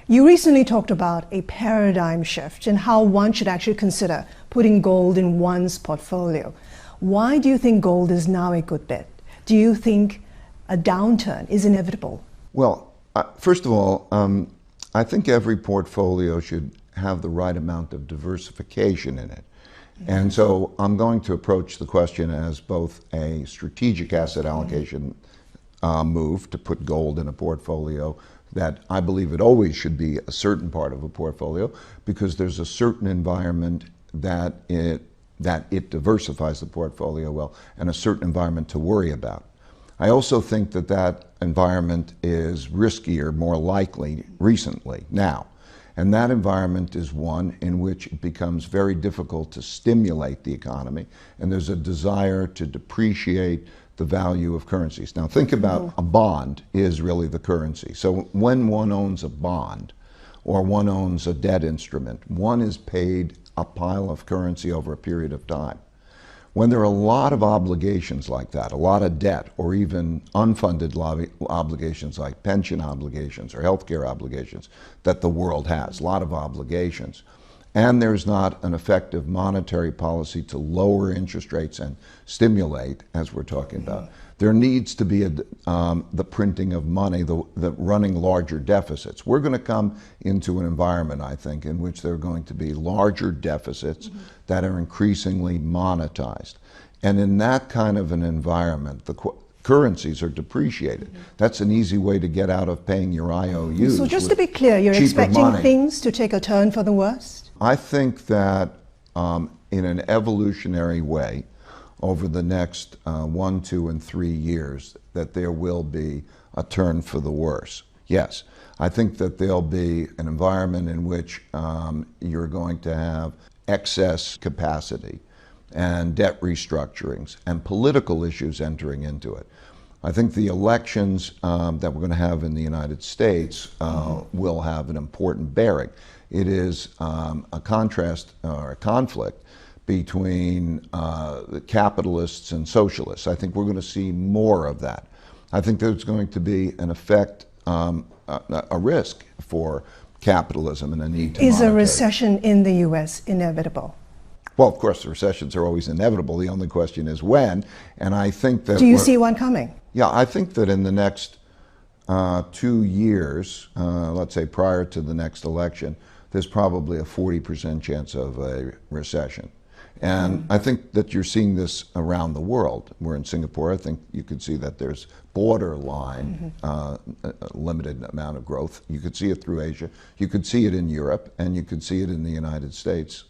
You recently talked about a paradigm shift in how one should actually consider putting gold in one's portfolio. Why do you think gold is now a good bet? Do you think a downturn is inevitable? Well, first of all, I think every portfolio should have the right amount of diversification in it. And so I'm going to approach the question as both a strategic asset allocation move to put gold in a portfolio that I believe it always should be a certain part of a portfolio because there's a certain environment that it diversifies the portfolio well and a certain environment to worry about. I also think that that environment is riskier, more likely recently now. And that environment is one in which it becomes very difficult to stimulate the economy, and there's a desire to depreciate the value of currencies. Now think about a bond is really the currency. So when one owns a bond or one owns a debt instrument, one is paid a pile of currency over a period of time. When there are a lot of obligations like that, a lot of debt, or even unfunded obligations like pension obligations or healthcare obligations that the world has, a lot of obligations, and there's not an effective monetary policy to lower interest rates and stimulate, as we're talking about, there needs to be the printing of money, the running larger deficits. We're going to come into an environment, I think, in which there are going to be larger deficits that are increasingly monetized. And in that kind of an environment, the currencies are depreciated. That's an easy way to get out of paying your IOUs. So just to be clear, you're expecting things to take a turn for the worst? I think that in an evolutionary way, over the next 1, 2, and 3 years, that there will be a turn for the worse. Yes, I think that there'll be an environment in which you're going to have excess capacity and debt restructurings and political issues entering into it. I think the elections that we're going to have in the United States will have an important bearing. It is a contrast or a conflict between the capitalists and socialists. I think we're going to see more of that. I think there's going to be an effect, a risk for capitalism and a need to Is a recession in the U.S. inevitable? Well, of course, recessions are always inevitable. The only question is when. And I think that... Do you see one coming? Yeah, I think that in the next 2 years, let's say prior to the next election, there's probably a 40% chance of a recession. And I think that you're seeing this around the world. We're in Singapore. I think you could see that there's borderline a limited amount of growth. You could see it through Asia. You could see it in Europe, and you could see it in the United States